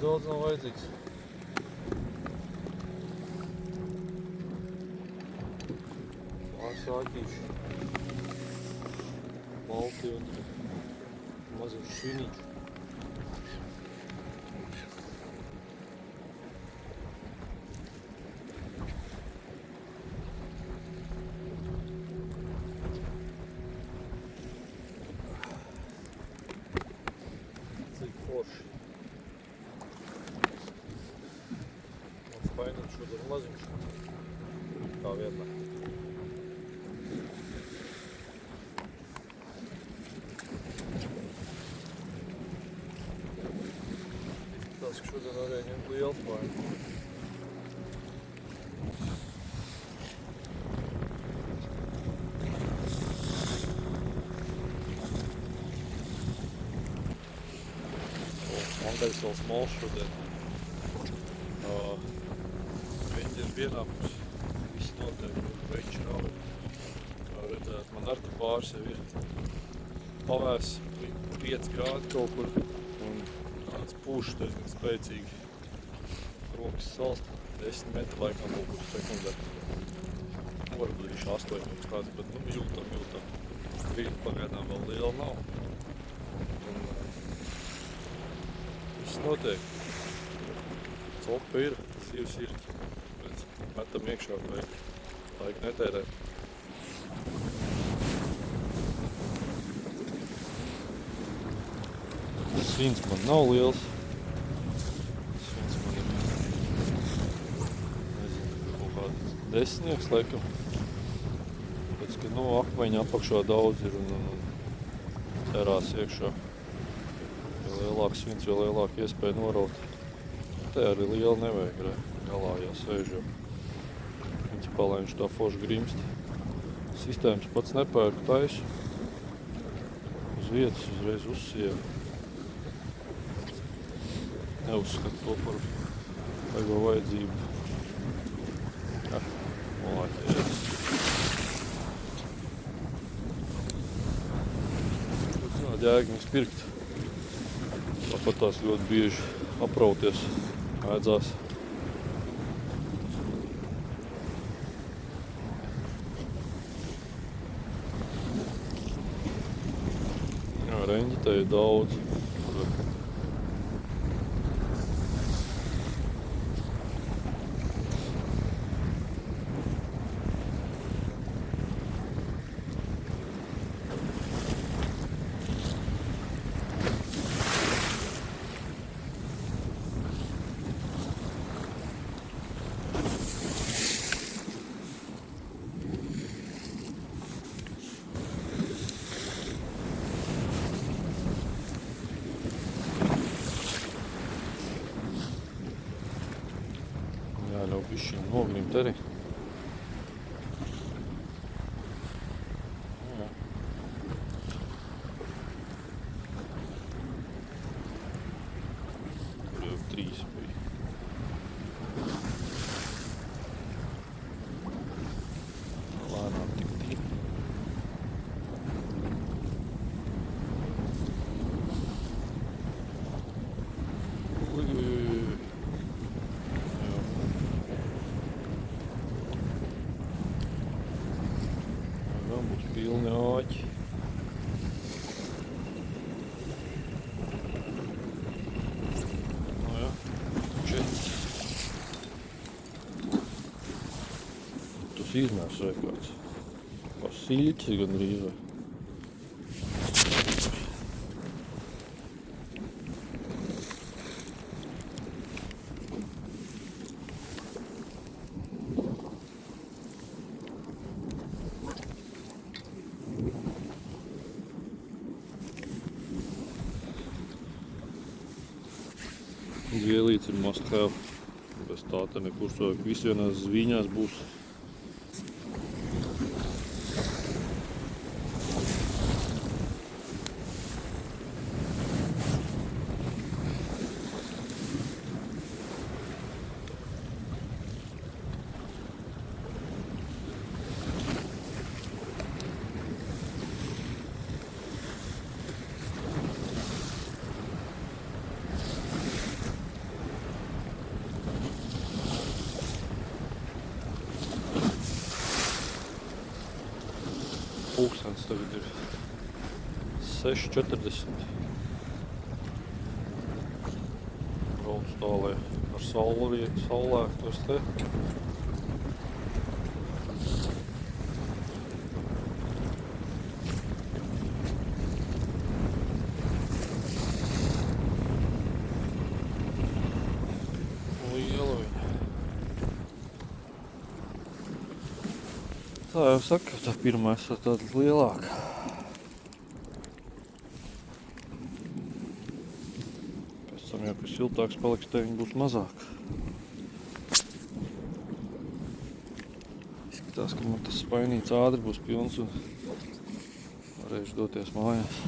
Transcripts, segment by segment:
daudz nav vajadzīgs. Pāris āķīši. Malti un maziņu šviniņu. Cik forši. Mans painiņš šodien maziņš. Kā vienmēr. Tas, ka šodien varēja ņemt liels painiņš. Mangaļas vēl smalš šodien. Viņi ir vienāpus. Viss notiek, veņš rauj. Kā redzēt, man ar te pāris jau ir pavēs 5 grādi kaut kur. Un tāds pūš diezgan spēcīgi. Rokas salst 10 metri laikam kaut kur sekundē. Varbūt viņš 8 kaut tāds, bet nu jūtam. Vīna pagaidām vēl liela nav. Un viss notiek. Copa ir, sīvs ir. Bet metam iekšā, vai laika netērē. Svins man nav liels. Svins man ir, nezinu, kaut kāds 10 laikam. Pēc, ka, nu, akmeņa apakšā daudz ir un terās iekšā. Jo lielāks svins, jo lielāka iespēja noraut. Te arī liela nevajag galā jāsēž, jo principālai viņš tā forši grimst. Sistēmas pats nepērku taisu. Uz vietas uzreiz uzsievu. Neuzskatu to par vajag vajadzību. Ja, molāķēs. Tad nā, ģēgi viņas pirkt. Tāpat tās ļoti bieži aprauties ēdzās. Jā, reņģi te ir daudz. Jāļauj bišķiņ nogrimt arī. Jā. Tur jau 3 bija. Lēnām tik. Būs pilni āķi. Nu jā, 4. Tas izmērs vai kāds. Kā siļķis gandrīz vai. Zvielīts ir must have. Bez tā te nekur savāk. Visi vienās zviņās būs. pulkstenis tagad ir 6:40. Brauc tā, lai ar saulēktos te. Liela viņa. Tā jau saka, tā pirmā esot tāda lielāka. Ja kas siltāks paliks, te viņi būs mazāk. Izskatās, ka man tas spainīts ātri būs pilns un varēšu doties mājās.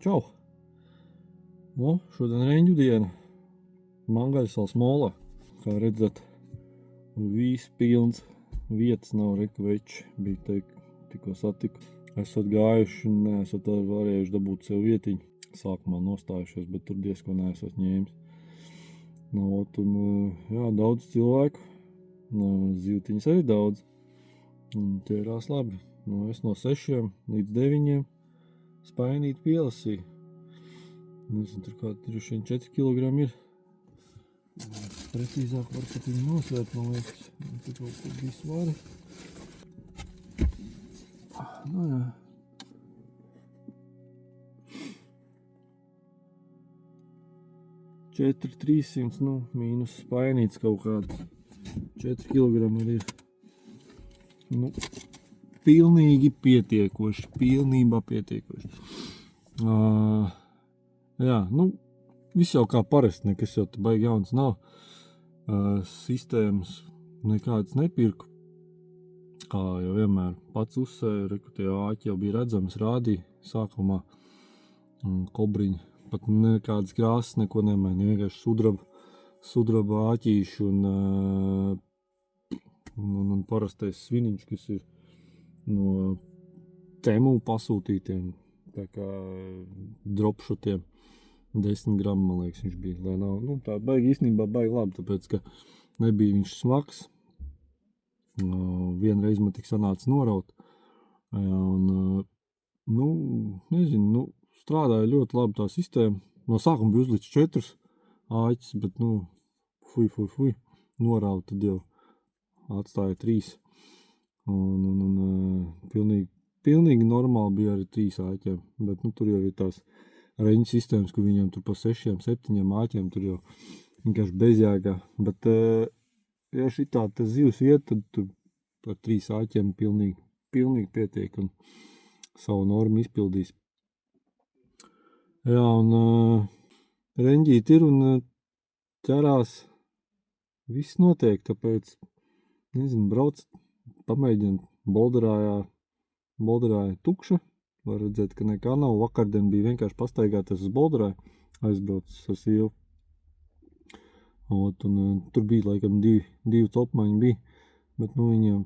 Čau! Nu, šodien reņģu diena. Mangaļsals molā. Kā redzat, viss pilns. Vietas nav, reka veči. Bija teikt, tikko satiku. Esat gājuši un neesat varējuši dabūt sev vietiņu. Sākumā nostājušies, bet tur diezko neesat ņēmis. Nu, un, jā, daudz cilvēku. Zivtiņas arī daudz. Un ķērās labi. Nu, es no 6 līdz 9 spainīt pielasīju. Nezinu, tur kādi 4 kg ir. Precīzāk var pat viņu nosvērt, man liekas. Tur kaut kur bija svari. Nu, jā. Četri 300, nu, mīnus spainīts kaut kāds. 4 kilogrami ir. Nu, pilnīgi pietiekoši, pilnībā pietiekoši. Jā, nu, viss jau kā parasti, nekas jau te baigi jauns nav. Sistēmas nekādas nepirku. Kā jau vienmēr pats uzsēju, reku tie āķi jau bija redzams, rādīja sākumā. Kobriņi, pat nekādas krāsas, neko nemaini, vienkārši sudraba āķīši un parastais sviniņš, kas ir no Temu pasūtītiem, tā kā dropšotiem, 10 gramu, man liekas, viņš bija, lai nav, nu, tā baigi īstenībā baigi labi, tāpēc, ka nebija viņš smags, vienreiz man tik sanāca noraut, un, nu, nezinu, nu, strādāja ļoti labi tā sistēma, no sākuma bija uzlicis 4 āķis, bet, nu, fuj, noraut, tad jau atstāja 3, un pilnīgi normāli bija arī 3 āķiem, bet, nu, tur jau ir tās reņu sistēmas, kur viņiem tur pa 6, 7 āķiem, tur jau vienkārši bezjēgā, bet, ja šitā tas zivs iet, tad tur par 3 āķiem pilnīgi pietiek un savu normu izpildīs. Jā, un reņģīt ir un ķerās, viss notiek, tāpēc, nezinu, brauc, pamēģināt Bolderāja tukša, var redzēt, ka nekā nav, vakardien bija vienkārši pastaigāties uz Bolderāju, aizbraucis ar sievu. Un tur bija, laikam, divi topmaņi bija, bet, nu, viņiem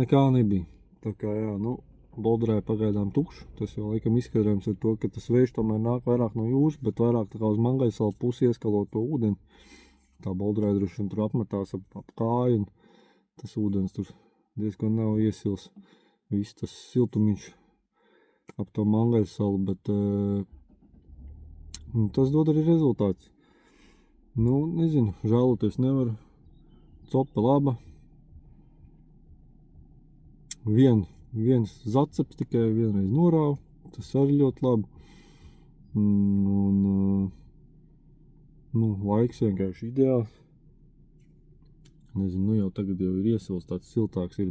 nekā nebija. Tā kā, jā, nu, Bolderāja pagaidām tukšs, tas jau, laikam, izskaidrojams ar to, ka tas vējš tomēr nāk vairāk no jūras, bet vairāk tā kā uz Mangaisalu pusi ieskalot to ūdeni. Tā Bolderāja droši vien tur apmetās ap kāju, un tas ūdens tur diezgan nav iesils. Viss tas siltumiņš ap to Mangaisalu, bet tas dod arī rezultāts. Nu, nezinu, žēloties nevaru. Copa laba. Viens zaceps tikai vienreiz norāva, tas arī ļoti labi. Un nu, laiks vienkārši ideāls. Nezinu, nu jau tagad jau ir iesils, tāds siltāks ir,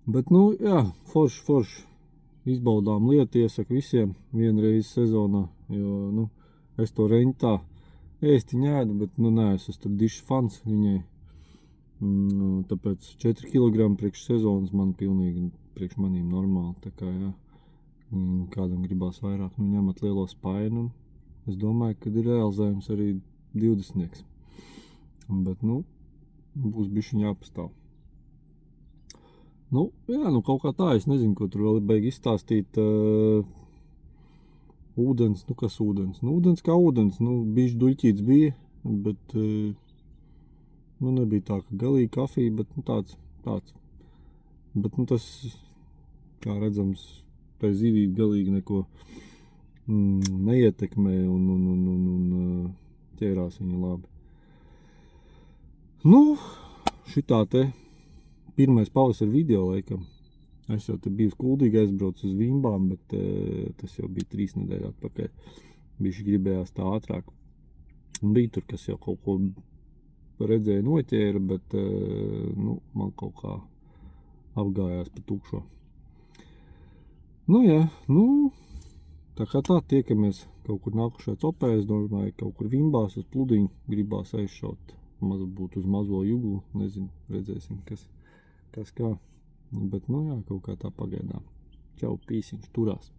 bet nu, jā, forši. Izbaudām lietu, iesaku visiem vienreiz sezonā, jo, nu, es to reņu tā ēsti ņēdu, bet, nu, nē, es tur dišu fans viņai. Tāpēc 4 kg priekš sezonas man pilnīgi priekš manīm normāli, tā kā, jā, kādam gribās vairāk, nu, ņemat lielo spainu, un es domāju, ka ir realizējums arī 20. Bet, nu, būs bišķiņ jāpastāv. Nu, jā, nu, kaut kā tā, es nezinu, ko tur vēl beig izstāstīt. Ūdens, nu, kas ūdens? Nu, ūdens kā ūdens, nu, bišķi duļķīts bija, bet, nu, nebija tā, ka galīgi kafija, bet, nu, tāds. Bet, nu, tas, kā redzams, tai zivī galīgi neko neietekmē un ķērās viņa labi. Nu, šitā te pirmais pavasara video, laikam. Es jau te biju Kuldīgi aizbraucu uz Vimbām, bet tas jau bija 3 nedēļu atpakaļ. Bišķi gribējās tā ātrāk. Un bija tur, kas jau kaut ko redzēja noķēra, bet, nu, man kaut kā apgājās pa tukšo. Nu, jā, nu, tā kā tā tiekamies kaut kur nākušajā copē, es domāju, kaut kur Vimbās uz pludiņu gribās aizšaut. Būt uz mazo juglu, nezinu, redzēsim, kas kā. Bet, nu jā, kaut kā tā pagaidām. Čau, pīsiņš, turās.